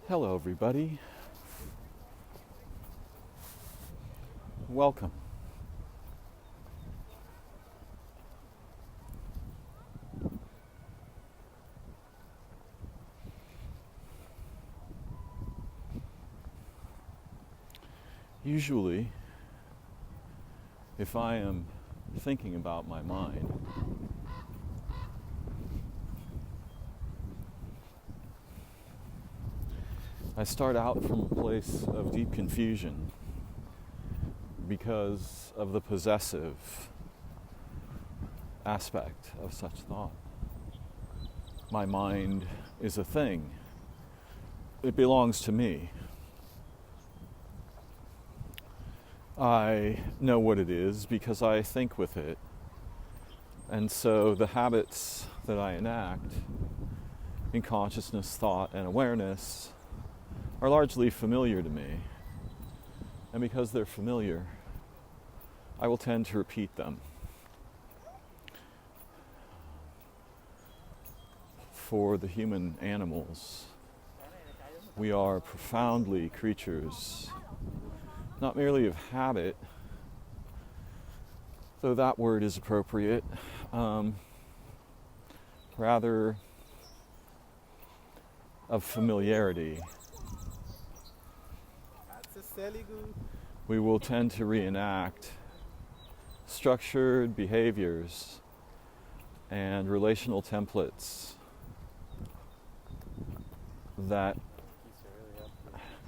Hello, everybody. Welcome. Usually, if I am thinking about my mind, I start out from a place of deep confusion because of the possessive aspect of such thought. My mind is a thing. It belongs to me. I know what it is because I think with it. And so the habits that I enact in consciousness, thought, and awareness are largely familiar to me. And because they're familiar, I will tend to repeat them. For the human animals, we are profoundly creatures, not merely of habit, though that word is appropriate, rather of familiarity. We will tend to reenact structured behaviors and relational templates that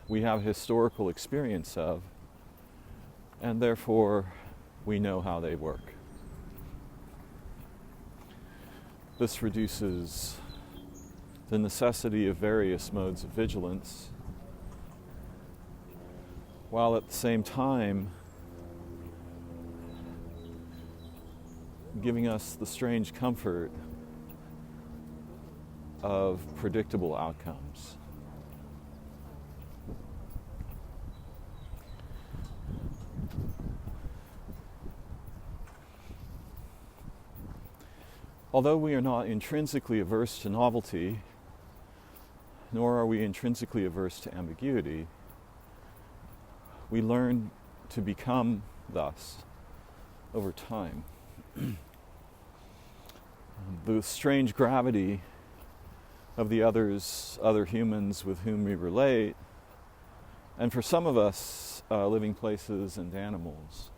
we have historical experience of, and therefore we know how they work. This reduces the necessity of various modes of vigilance, while at the same time giving us the strange comfort of predictable outcomes. Although we are not intrinsically averse to novelty, nor are we intrinsically averse to ambiguity, we learn to become thus over time. The strange gravity of the other humans with whom we relate, and for some of us, living places and animals,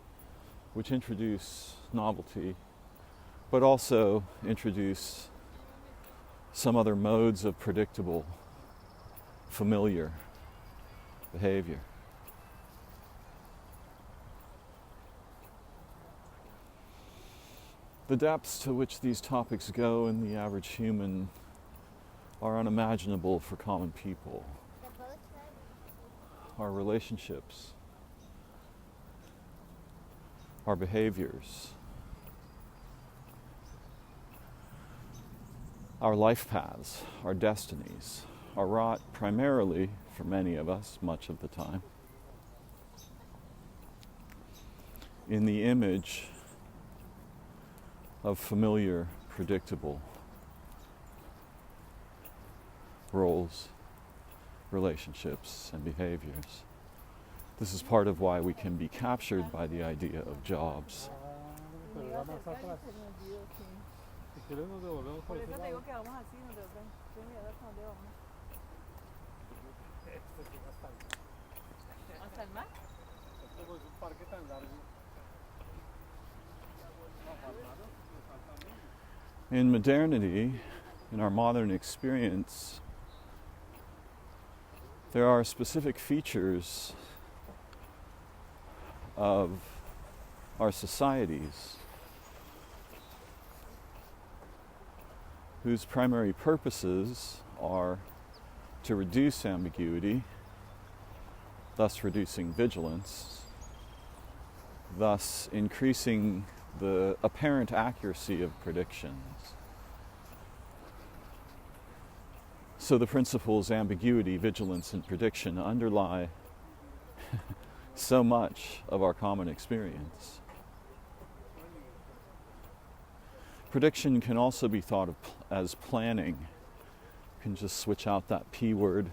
which introduce novelty, but also introduce some other modes of predictable, familiar behavior. The depths to which these topics go in the average human are unimaginable for common people. Our relationships, our behaviors, our life paths, our destinies are wrought primarily, for many of us, much of the time, in the image of familiar, predictable roles, relationships, and behaviors. This is part of why we can be captured by the idea of jobs. In modernity, in our modern experience, there are specific features of our societies whose primary purposes are to reduce ambiguity, thus reducing vigilance, thus increasing the apparent accuracy of predictions. So the principles ambiguity, vigilance, and prediction underlie so much of our common experience. Prediction can also be thought of as planning. You can just switch out that P word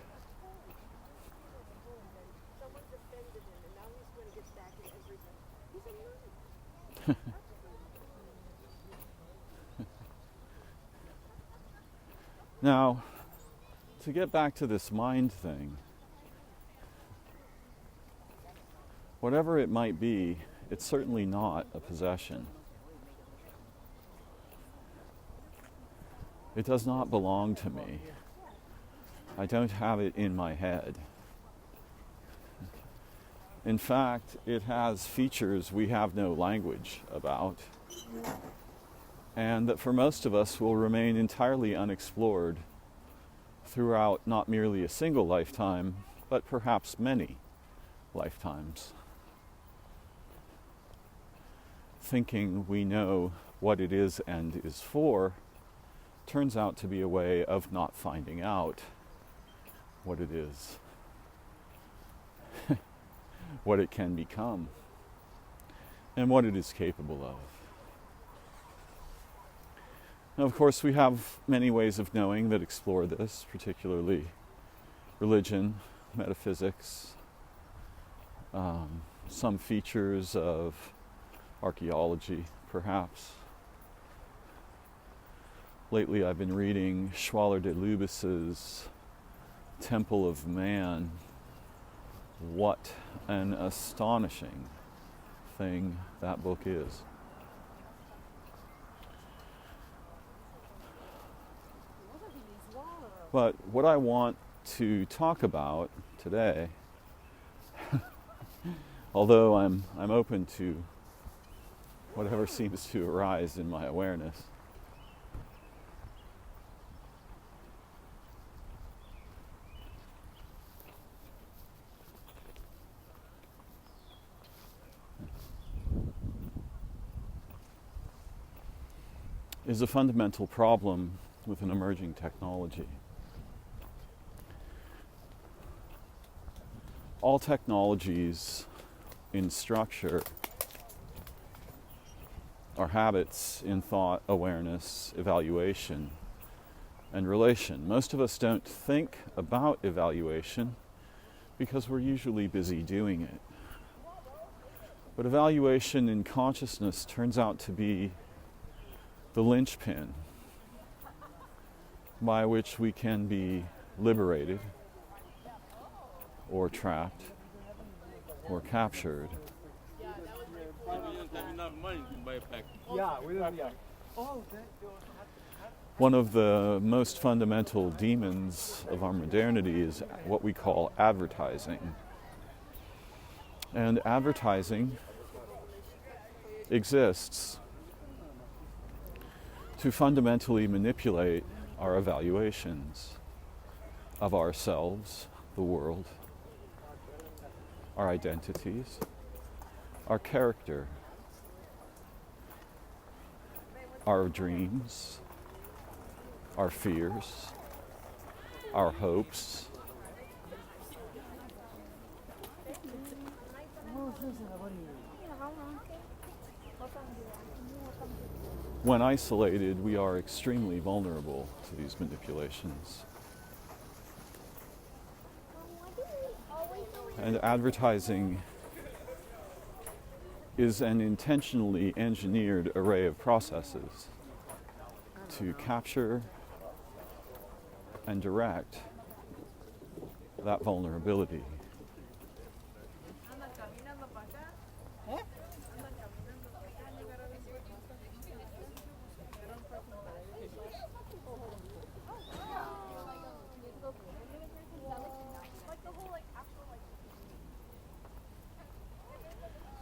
Now, to get back to this mind thing, whatever it might be, it's certainly not a possession. It does not belong to me. I don't have it in my head. In fact, it has features we have no language about, and that for most of us will remain entirely unexplored throughout not merely a single lifetime, but perhaps many lifetimes. Thinking we know what it is and is for turns out to be a way of not finding out what it is, what it can become, and what it is capable of. Now, of course, we have many ways of knowing that explore this, particularly religion, metaphysics, some features of archaeology, perhaps. Lately, I've been reading Schwaller de Lubis's Temple of Man. What an astonishing thing that book is. But what I want to talk about today, although I'm open to whatever seems to arise in my awareness, is a fundamental problem with an emerging technology. All technologies in structure are habits in thought, awareness, evaluation, and relation. Most of us don't think about evaluation because we're usually busy doing it. But evaluation in consciousness turns out to be the linchpin by which we can be liberated or trapped or captured. One of the most fundamental demons of our modernity is what we call advertising. And advertising exists to fundamentally manipulate our evaluations of ourselves, the world, our identities, our character, our dreams, our fears, our hopes. When isolated, we are extremely vulnerable to these manipulations. And advertising is an intentionally engineered array of processes to capture and direct that vulnerability.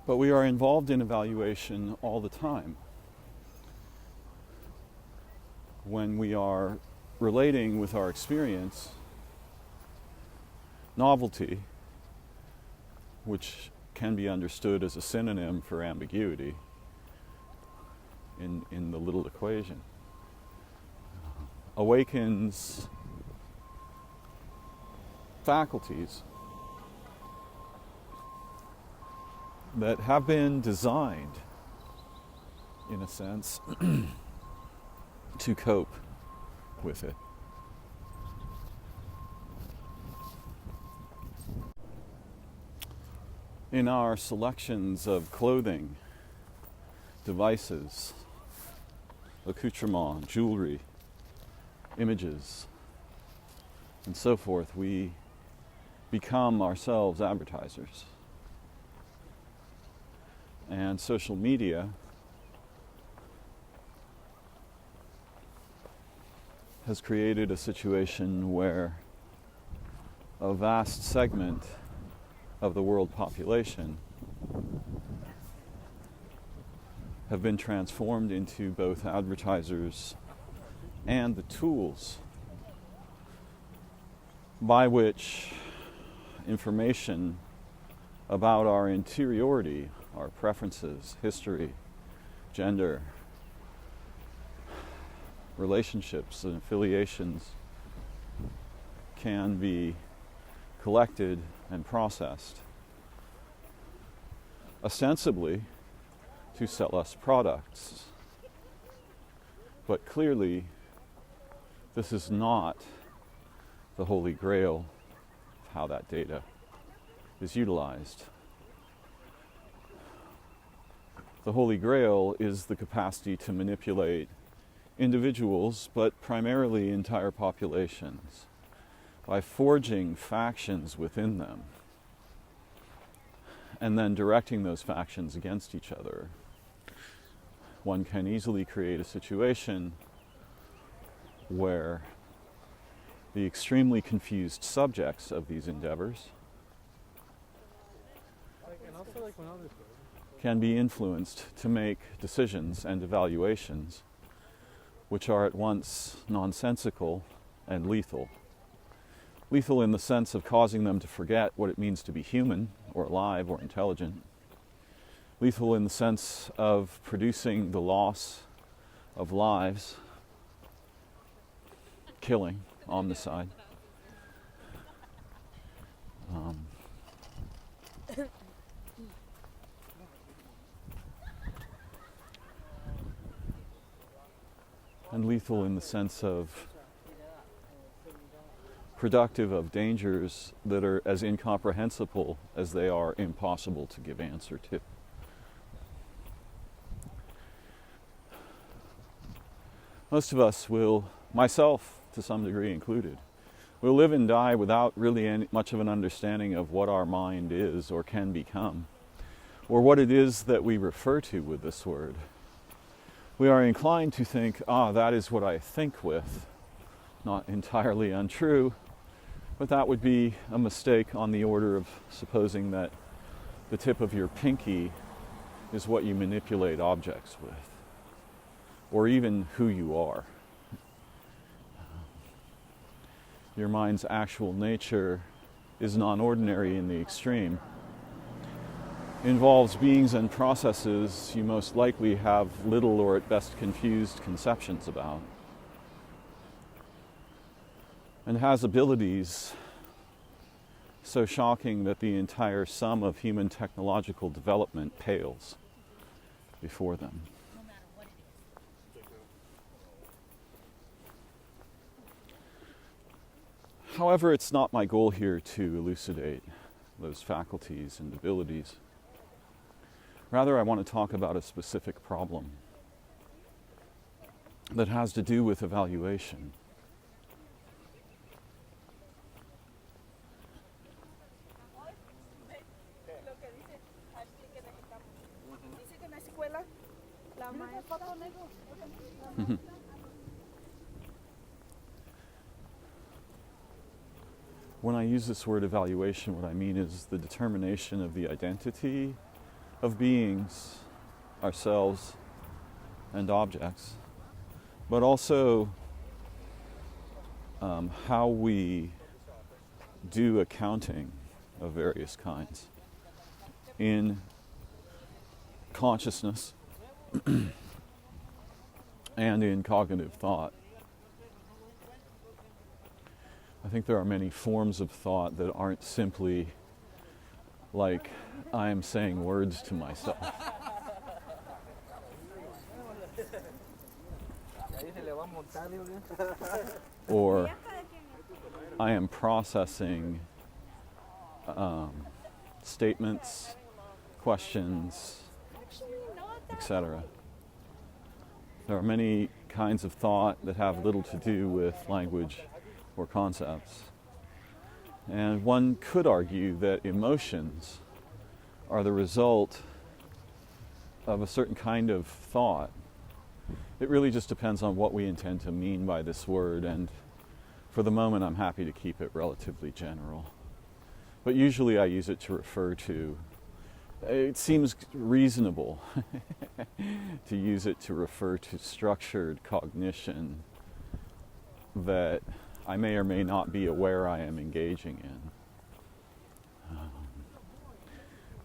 But we are involved in evaluation all the time. When we are relating with our experience, novelty, which can be understood as a synonym for ambiguity in the little equation, awakens faculties that have been designed, in a sense, to cope with it. In our selections of clothing devices, accoutrement, jewelry, images, and so forth, we become ourselves advertisers. And social media has created a situation where a vast segment of the world population have been transformed into both advertisers and the tools by which information about our interiority, our preferences, history, gender, relationships and affiliations can be collected and processed, ostensibly to sell us products. But clearly, this is not the holy grail of how that data is utilized. The holy grail is the capacity to manipulate individuals, but primarily entire populations, by forging factions within them and then directing those factions against each other. One can easily create a situation where the extremely confused subjects of these endeavors can be influenced to make decisions and evaluations which are at once nonsensical and lethal. Lethal in the sense of causing them to forget what it means to be human or alive or intelligent. Lethal in the sense of producing the loss of lives, killing, homicide. And lethal in the sense of productive of dangers that are as incomprehensible as they are impossible to give answer to. Most of us will, myself to some degree included, will live and die without really much of an understanding of what our mind is or can become, or what it is that we refer to with this word. We are inclined to think, that is what I think with. Not entirely untrue, but that would be a mistake on the order of supposing that the tip of your pinky is what you manipulate objects with, or even who you are. Your mind's actual nature is non-ordinary in the extreme. Involves beings and processes you most likely have little or at best confused conceptions about, and has abilities so shocking that the entire sum of human technological development pales before them. However, it's not my goal here to elucidate those faculties and abilities. Rather, I want to talk about a specific problem that has to do with evaluation. When I use this word evaluation, what I mean is the determination of the identity of beings, ourselves, and objects, but also how we do accounting of various kinds in consciousness and in cognitive thought. I think there are many forms of thought that aren't simply like I am saying words to myself. Or I am processing statements, questions, etc. There are many kinds of thought that have little to do with language or concepts. And one could argue that emotions are the result of a certain kind of thought. It really just depends on what we intend to mean by this word, and for the moment I'm happy to keep it relatively general. But usually I use it to refer to, it seems reasonable to use it to refer to structured cognition that I may or may not be aware I am engaging in.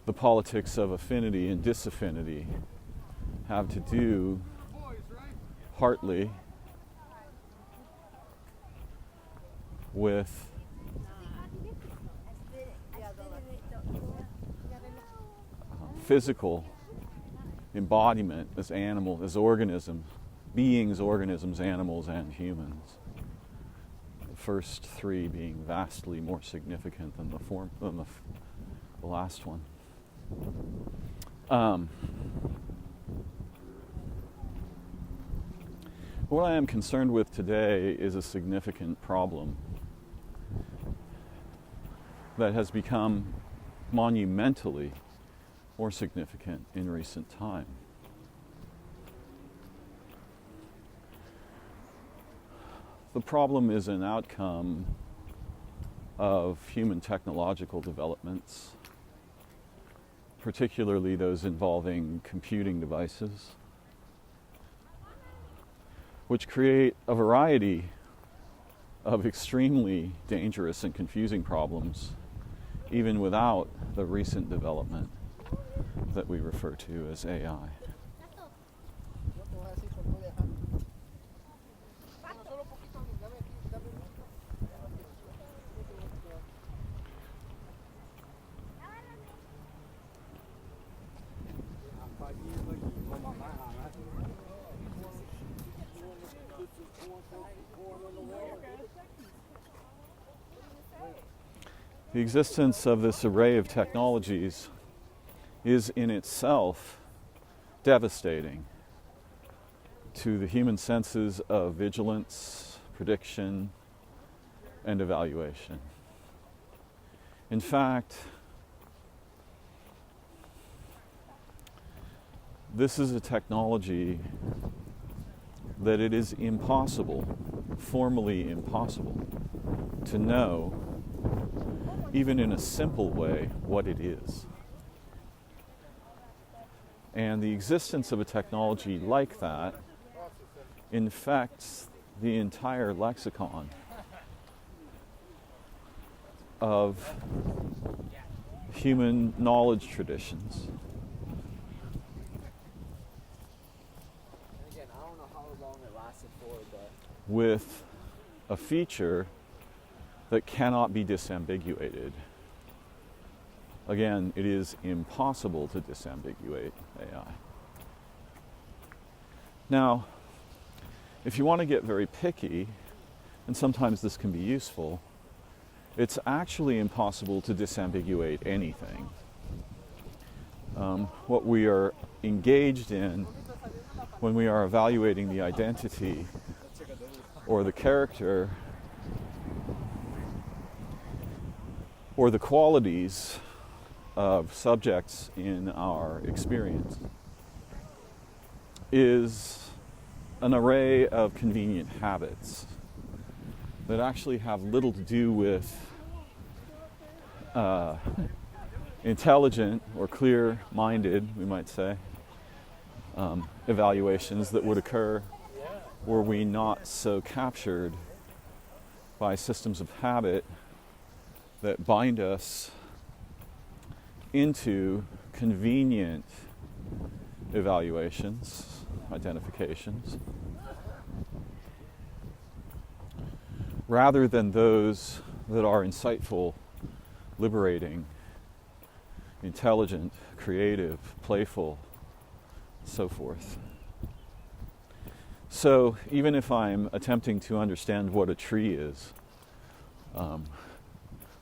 The politics of affinity and disaffinity have to do partly with physical embodiment as animals, as organisms, beings, organisms, animals, and humans. The first three being vastly more significant than the last one. What I am concerned with today is a significant problem that has become monumentally more significant in recent time. The problem is an outcome of human technological developments, particularly those involving computing devices, which create a variety of extremely dangerous and confusing problems, even without the recent development that we refer to as AI. The existence of this array of technologies is in itself devastating to the human senses of vigilance, prediction, and evaluation. In fact, this is a technology that it is impossible, formally impossible, to know, even in a simple way, what it is. And the existence of a technology like that infects the entire lexicon of human knowledge traditions. Again, I don't know how long it lasted for, but with a feature that cannot be disambiguated. Again, it is impossible to disambiguate AI. Now, if you want to get very picky, and sometimes this can be useful, it's actually impossible to disambiguate anything. What we are engaged in when we are evaluating the identity or the character or the qualities of subjects in our experience is an array of convenient habits that actually have little to do with intelligent or clear-minded, we might say, evaluations that would occur were we not so captured by systems of habit that bind us into convenient evaluations, identifications, rather than those that are insightful, liberating, intelligent, creative, playful, so forth. So even if I'm attempting to understand what a tree is,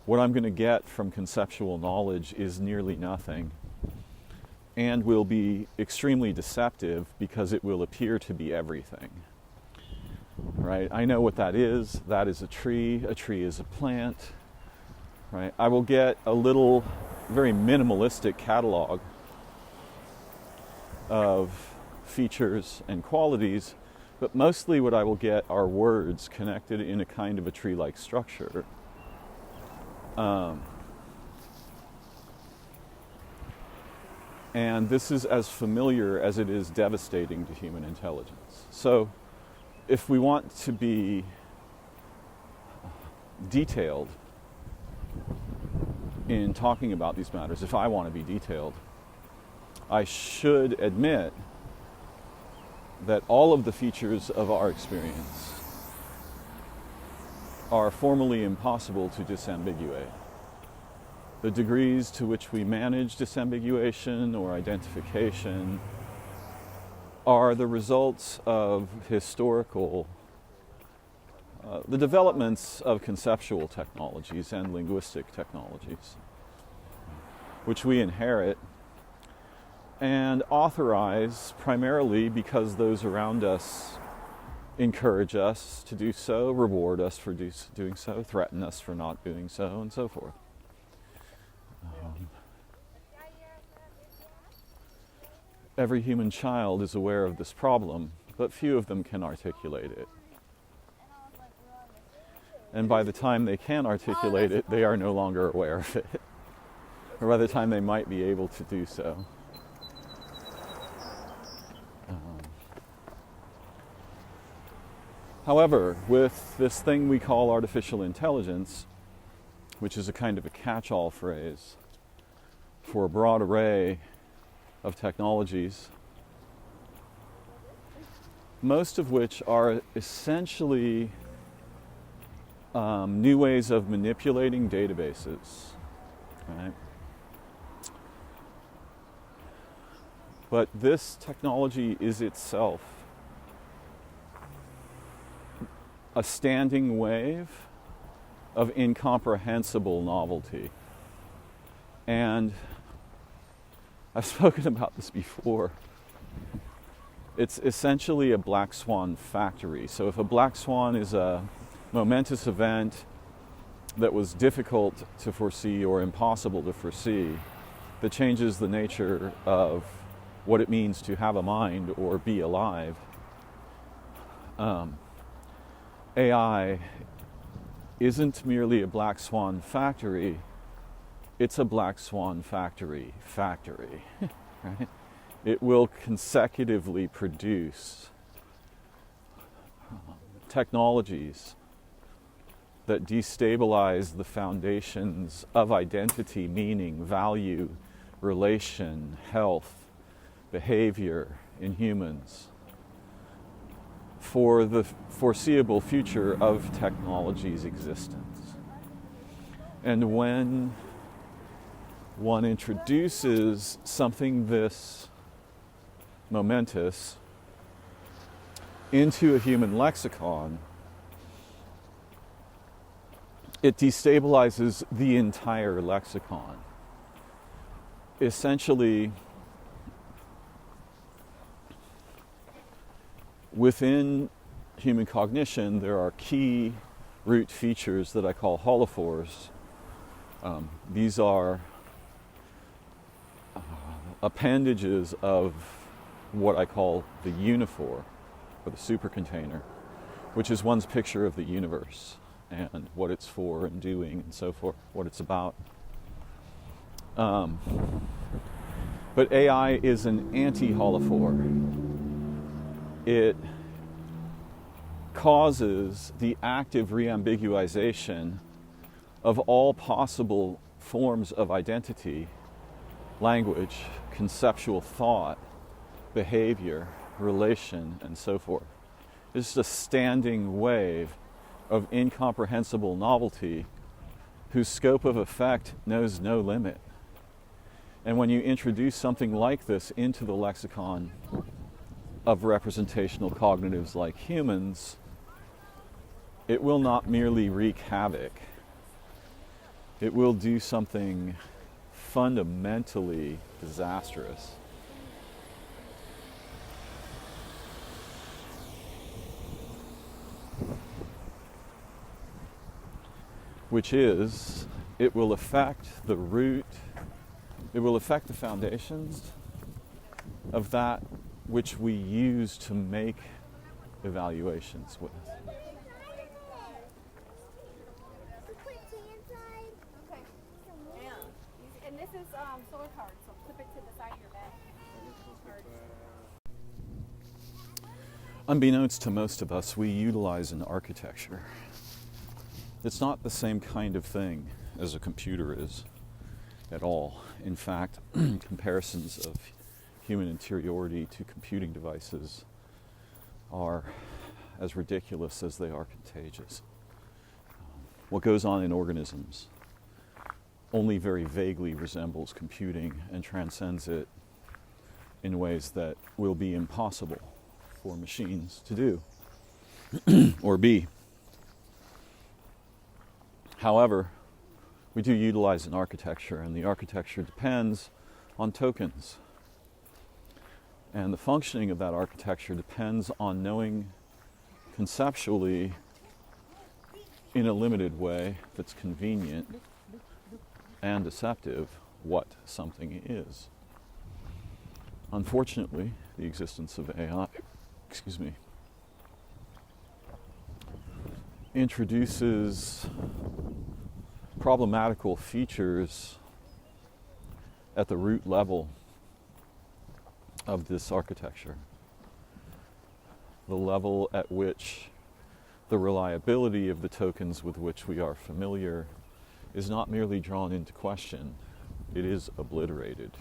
what I'm going to get from conceptual knowledge is nearly nothing and will be extremely deceptive because it will appear to be everything. Right? I know what that is. That is a tree is a plant. Right? I will get a little, very minimalistic catalog of features and qualities, but mostly what I will get are words connected in a kind of a tree-like structure. And this is as familiar as it is devastating to human intelligence. So if we want to be detailed in talking about these matters, if I want to be detailed, I should admit that all of the features of our experience are formally impossible to disambiguate. The degrees to which we manage disambiguation or identification are the results of historical, the developments of conceptual technologies and linguistic technologies, which we inherit and authorize primarily because those around us encourage us to do so, reward us for doing so, threaten us for not doing so, and so forth. Every human child is aware of this problem, but few of them can articulate it. And by the time they can articulate it, they are no longer aware of it. Or by the time they might be able to do so. However, with this thing we call artificial intelligence, which is a kind of a catch-all phrase for a broad array of technologies, most of which are essentially new ways of manipulating databases, right? But this technology is itself a standing wave of incomprehensible novelty. And I've spoken about this before. It's essentially a black swan factory. So if a black swan is a momentous event that was difficult to foresee or impossible to foresee, that changes the nature of what it means to have a mind or be alive, AI isn't merely a black swan factory, it's a black swan factory, right? It will consecutively produce technologies that destabilize the foundations of identity, meaning, value, relation, health, behavior in humans for the foreseeable future of technology's existence. And when one introduces something this momentous into a human lexicon, it destabilizes the entire lexicon. Essentially, within human cognition, there are key root features that I call holophores. These are appendages of what I call the uniphore, or the supercontainer, which is one's picture of the universe and what it's for and doing and so forth, what it's about. But AI is an anti-holophore. It causes the active reambiguization of all possible forms of identity, language, conceptual thought, behavior, relation, and so forth. It's a standing wave of incomprehensible novelty whose scope of effect knows no limit. And when you introduce something like this into the lexicon of representational cognitives like humans, it will not merely wreak havoc. It will do something fundamentally disastrous. which is it will affect the root, it will affect the foundations of that which we use to make evaluations with. And this is solar powered, so clip it to the side of your bed. Unbeknownst to most of us, we utilize an architecture. It's not the same kind of thing as a computer is at all. In fact, comparisons of human interiority to computing devices are as ridiculous as they are contagious. What goes on in organisms only very vaguely resembles computing and transcends it in ways that will be impossible for machines to do or be. However, we do utilize an architecture, and the architecture depends on tokens. And the functioning of that architecture depends on knowing conceptually, in a limited way that's convenient and deceptive, what something is. Unfortunately, the existence of AI, introduces problematical features at the root level of this architecture. The level at which the reliability of the tokens with which we are familiar is not merely drawn into question, it is obliterated.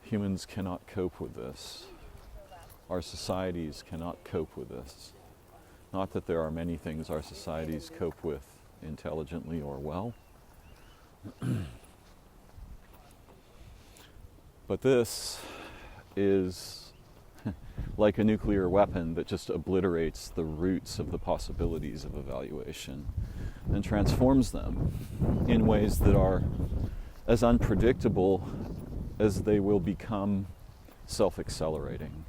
Humans cannot cope with this. Our societies cannot cope with this. Not that there are many things our societies cope with intelligently or well. But this is like a nuclear weapon that just obliterates the roots of the possibilities of evaluation and transforms them in ways that are as unpredictable as they will become self-accelerating.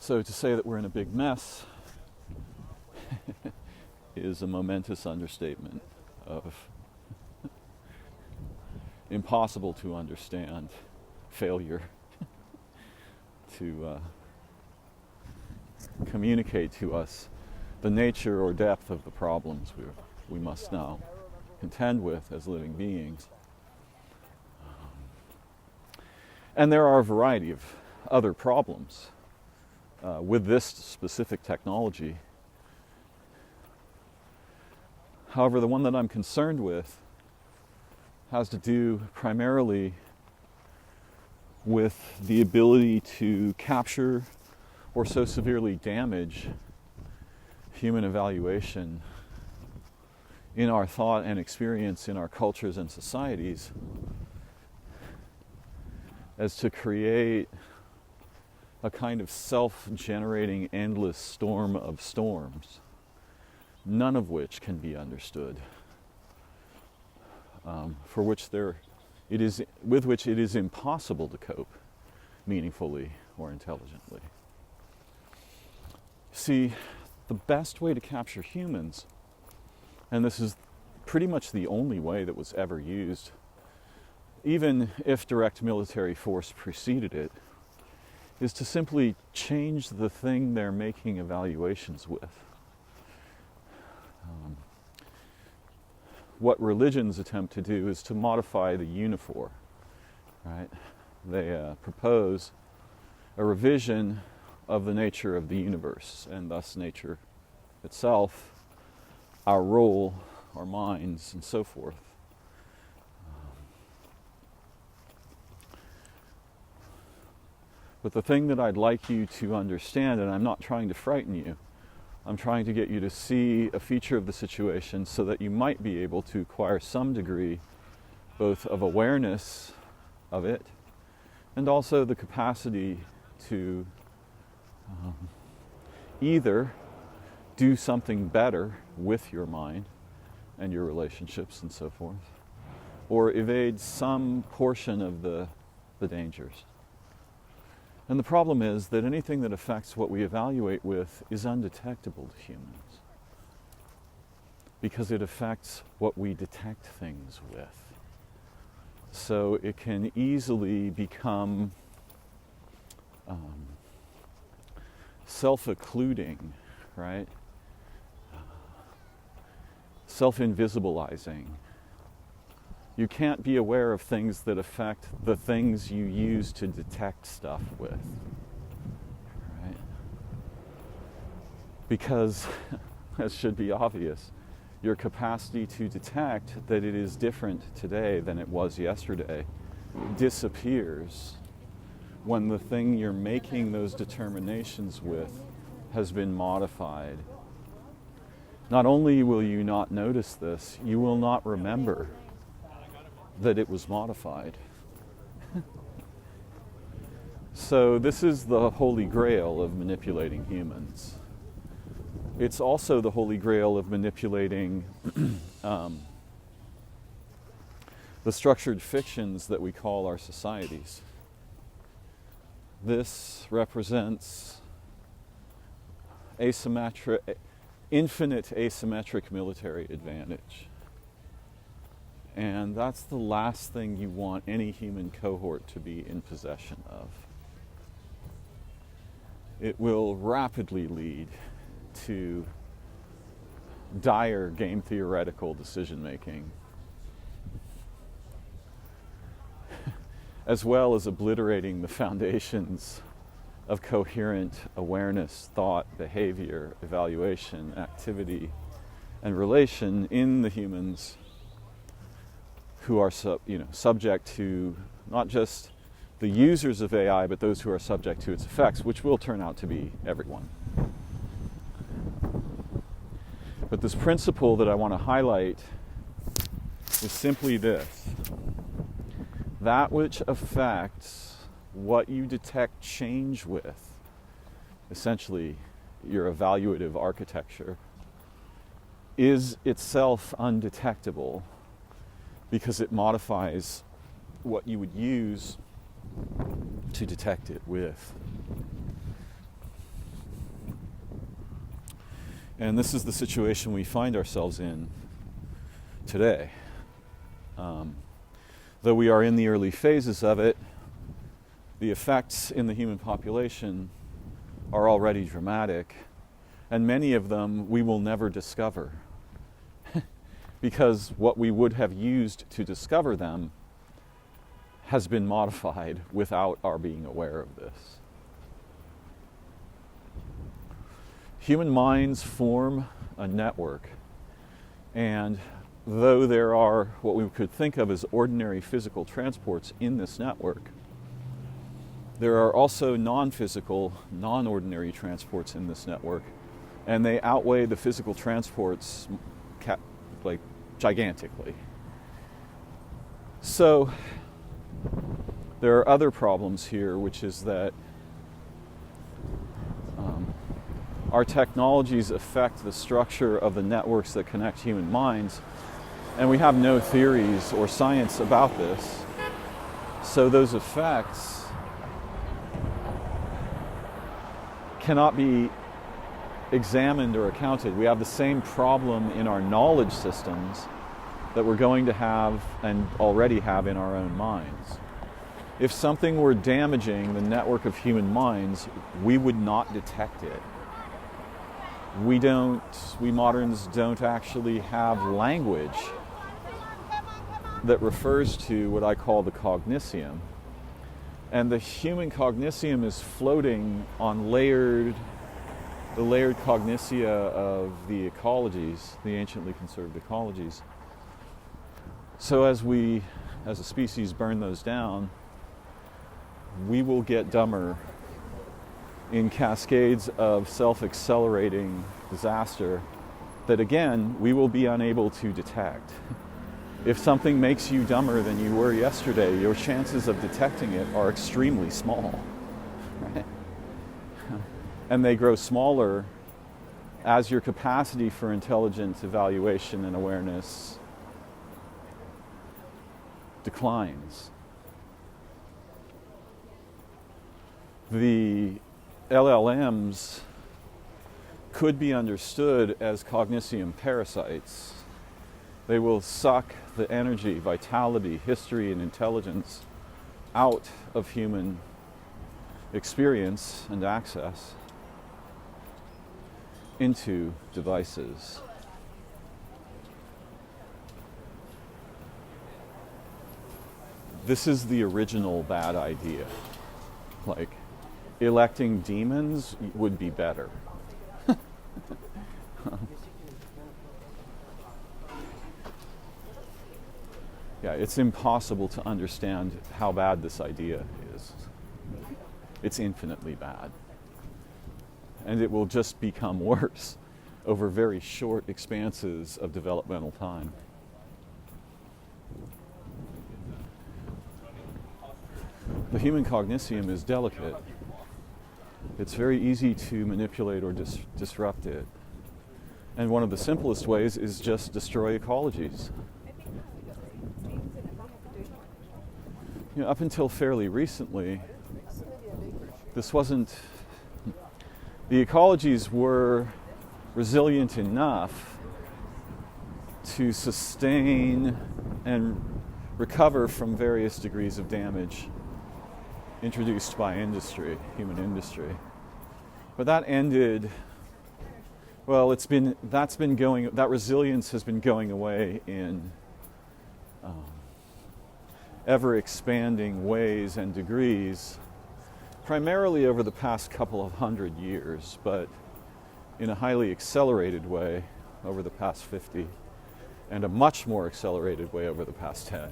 So to say that we're in a big mess is a momentous understatement of impossible to understand failure to communicate to us the nature or depth of the problems we must now contend with as living beings. And there are a variety of other problems with this specific technology. However, the one that I'm concerned with has to do primarily with the ability to capture or so severely damage human evaluation in our thought and experience in our cultures and societies as to create a kind of self-generating endless storm of storms, none of which can be understood, with which it is impossible to cope meaningfully or intelligently. See, the best way to capture humans, and this is pretty much the only way that was ever used, even if direct military force preceded it, is to simply change the thing they're making evaluations with. What religions attempt to do is to modify the uniphore, right? They propose a revision of the nature of the universe, and thus nature itself, our role, our minds, and so forth. But the thing that I'd like you to understand, and I'm not trying to frighten you, I'm trying to get you to see a feature of the situation so that you might be able to acquire some degree both of awareness of it and also the capacity to either do something better with your mind and your relationships and so forth, or evade some portion of the dangers. And the problem is that anything that affects what we evaluate with is undetectable to humans, because it affects what we detect things with. So it can easily become self-occluding, right? Self-invisibilizing. You can't be aware of things that affect the things you use to detect stuff with, right? Because, as should be obvious, your capacity to detect that it is different today than it was yesterday disappears when the thing you're making those determinations with has been modified. Not only will you not notice this, you will not remember that it was modified. So this is the holy grail of manipulating humans. It's also the holy grail of manipulating the structured fictions that we call our societies. This represents infinite asymmetric military advantage. And that's the last thing you want any human cohort to be in possession of. It will rapidly lead to dire game theoretical decision making, as well as obliterating the foundations of coherent awareness, thought, behavior, evaluation, activity, and relation in the humans who are subject to not just the users of AI, but those who are subject to its effects, which will turn out to be everyone. But this principle that I want to highlight is simply this: that which affects what you detect change with, essentially your evaluative architecture, is itself undetectable because it modifies what you would use to detect it with. And this is the situation we find ourselves in today. Though we are in the early phases of it, the effects in the human population are already dramatic, and many of them we will never discover because what we would have used to discover them has been modified without our being aware of this. Human minds form a network, and though there are what we could think of as ordinary physical transports in this network, there are also non-physical, non-ordinary transports in this network, and they outweigh the physical transports gigantically. So there are other problems here, which is that our technologies affect the structure of the networks that connect human minds, and we have no theories or science about this. So those effects cannot be examined or accounted. We have the same problem in our knowledge systems that we're going to have and already have in our own minds. If something were damaging the network of human minds, we would not detect it. We moderns don't actually have language that refers to what I call the cognitium. And the human cognitium is floating on the layered cognitia of the ecologies, the anciently conserved ecologies. So as we, as a species, burn those down, we will get dumber in cascades of self-accelerating disaster that, again, we will be unable to detect. If something makes you dumber than you were yesterday, your chances of detecting it are extremely small, right? And they grow smaller as your capacity for intelligent evaluation and awareness declines. The LLMs could be understood as cognitium parasites. They will suck the energy, vitality, history, and intelligence out of human experience and access into devices. This is the original bad idea. Like, electing demons would be better. Yeah, it's impossible to understand how bad this idea is. It's infinitely bad. And it will just become worse over very short expanses of developmental time. The human cognitium is delicate. It's very easy to manipulate or disrupt it. And one of the simplest ways is just destroy ecologies. You know, up until fairly recently, this wasn't... The ecologies were resilient enough to sustain and recover from various degrees of damage introduced by industry, human industry. But that ended, well, that resilience has been going away in ever expanding ways and degrees, primarily over the past couple of 100 years, but in a highly accelerated way over the past 50, and a much more accelerated way over the past 10.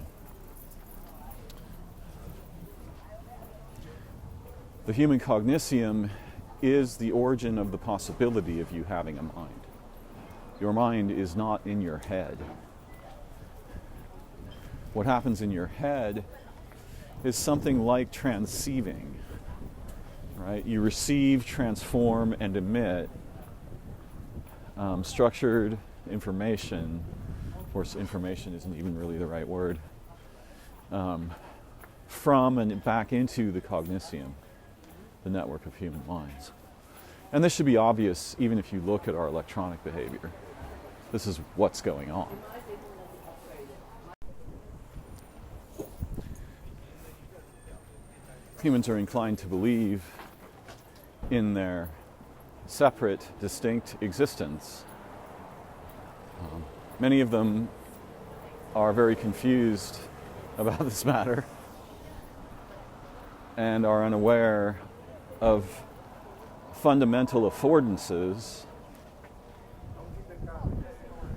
The human cognitium is the origin of the possibility of you having a mind. Your mind is not in your head. What happens in your head is something like transceiving, right? You receive, transform, and emit structured information. Of course, information isn't even really the right word. From and back into the cognitium, the network of human minds. And this should be obvious even if you look at our electronic behavior. This is what's going on. Humans are inclined to believe in their separate, distinct existence. Many of them are very confused about this matter and are unaware of fundamental affordances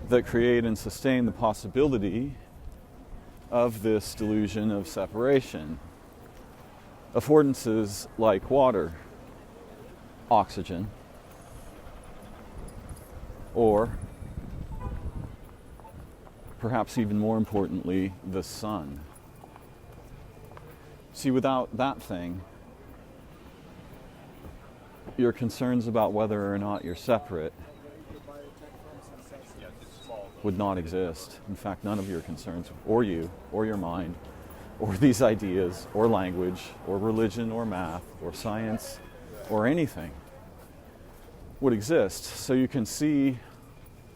that create and sustain the possibility of this delusion of separation. Affordances like water, oxygen, or perhaps even more importantly, the sun. See, without that thing, your concerns about whether or not you're separate would not exist. In fact, none of your concerns, or you, or your mind, or these ideas, or language, or religion, or math, or science, or anything would exist. So you can see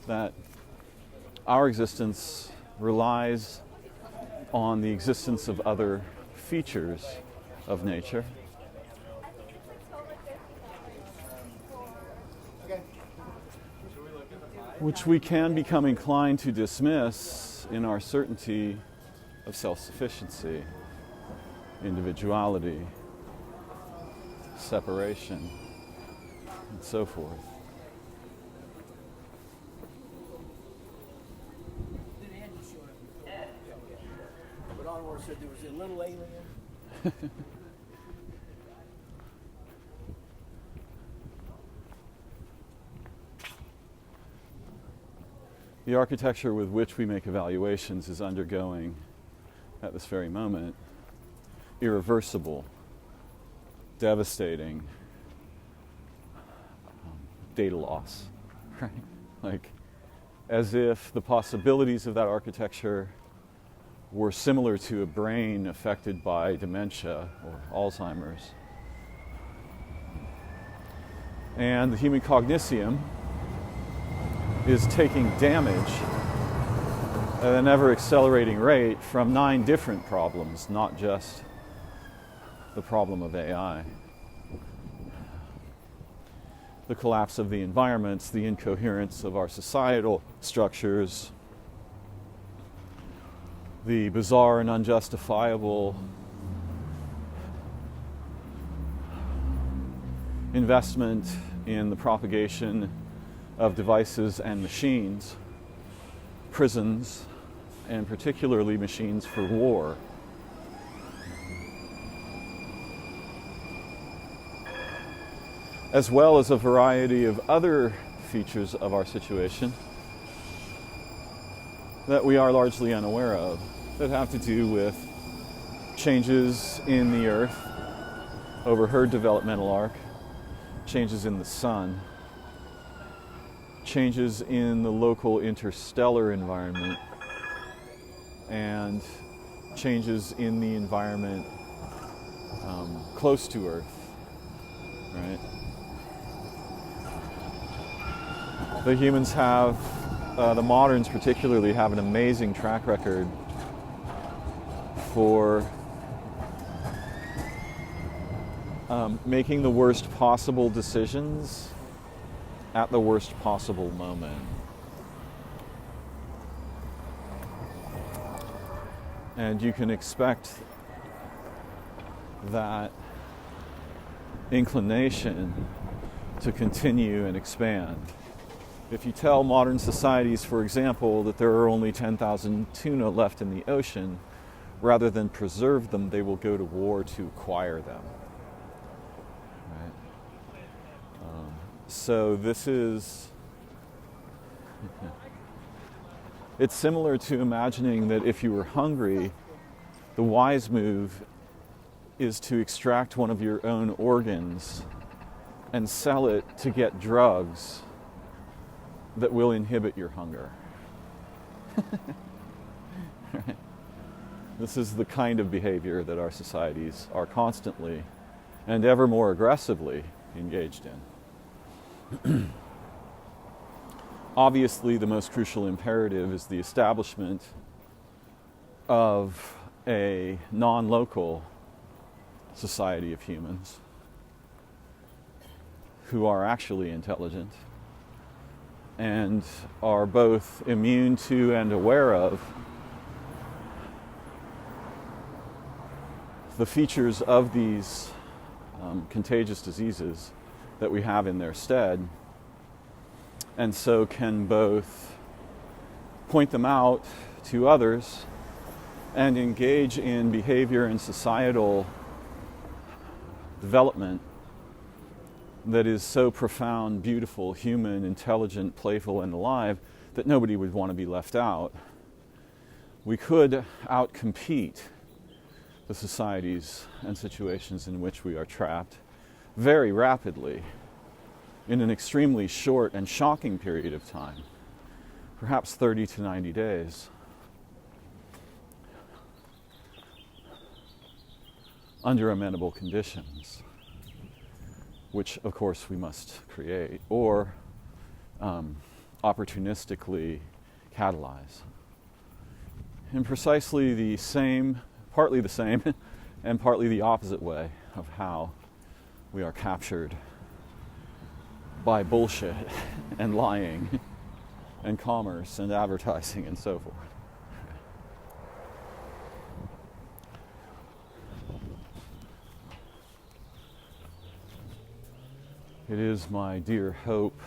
that our existence relies on the existence of other features of nature. Which we can become inclined to dismiss in our certainty of self-sufficiency, individuality, separation, and so forth. But Onward said there was a little alien. The architecture with which we make evaluations is undergoing, at this very moment, irreversible, devastating data loss, right? Like, as if the possibilities of that architecture were similar to a brain affected by dementia or Alzheimer's. And the human cognitium is taking damage at an ever accelerating rate from 9 different problems, not just the problem of AI. The collapse of the environments, the incoherence of our societal structures, the bizarre and unjustifiable investment in the propagation of devices and machines, prisons, and particularly machines for war. As well as a variety of other features of our situation that we are largely unaware of, that have to do with changes in the Earth over her developmental arc, changes in the sun, changes in the local interstellar environment, and changes in the environment close to Earth, right? The humans have, the moderns particularly, have an amazing track record for making the worst possible decisions at the worst possible moment. And you can expect that inclination to continue and expand. If you tell modern societies, for example, that there are only 10,000 tuna left in the ocean, rather than preserve them, they will go to war to acquire them. Right? So this is... It's similar to imagining that if you were hungry, the wise move is to extract one of your own organs and sell it to get drugs that will inhibit your hunger. Right? This is the kind of behavior that our societies are constantly and ever more aggressively engaged in. Obviously, the most crucial imperative is the establishment of a non-local society of humans who are actually intelligent and are both immune to and aware of the features of these contagious diseases that we have in their stead, and so can both point them out to others and engage in behavior and societal development that is so profound, beautiful, human, intelligent, playful, and alive that nobody would want to be left out. We could outcompete the societies and situations in which we are trapped very rapidly in an extremely short and shocking period of time, perhaps 30 to 90 days. Under amenable conditions, which of course we must create or opportunistically catalyze. In precisely the same, partly the same, and partly the opposite way of how we are captured by bullshit and lying and commerce and advertising and so forth. It is my dear hope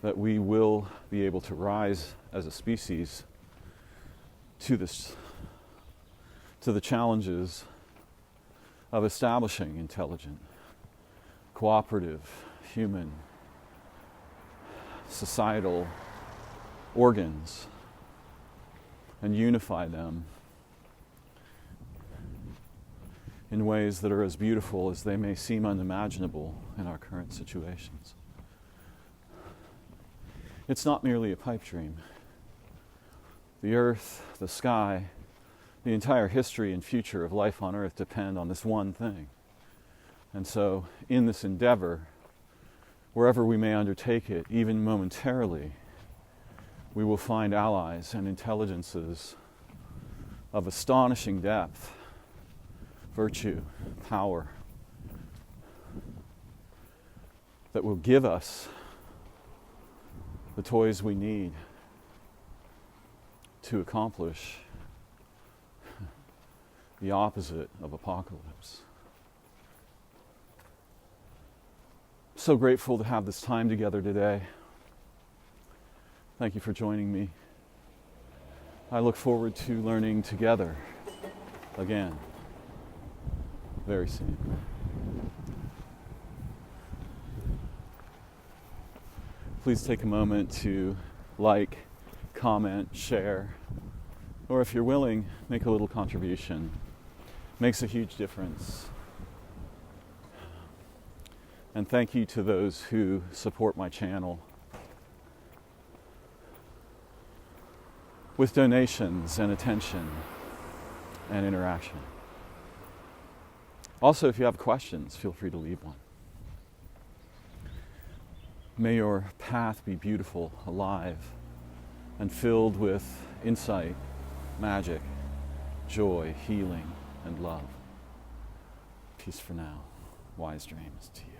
that we will be able to rise as a species to the challenges of establishing intelligent, cooperative, human, societal organs and unify them in ways that are as beautiful as they may seem unimaginable in our current situations. It's not merely a pipe dream. The earth, the sky, the entire history and future of life on earth depend on this one thing. And so, in this endeavor, wherever we may undertake it, even momentarily, we will find allies and intelligences of astonishing depth, virtue, power, that will give us the toys we need to accomplish the opposite of apocalypse. So grateful to have this time together today. Thank you for joining me. I look forward to learning together again very soon. Please take a moment to like, comment, share, or if you're willing, make a little contribution. Makes a huge difference. And thank you to those who support my channel with donations and attention and interaction. Also, if you have questions, feel free to leave one. May your path be beautiful, alive, and filled with insight, magic, joy, healing, and love. Peace for now. Wise dreams to you.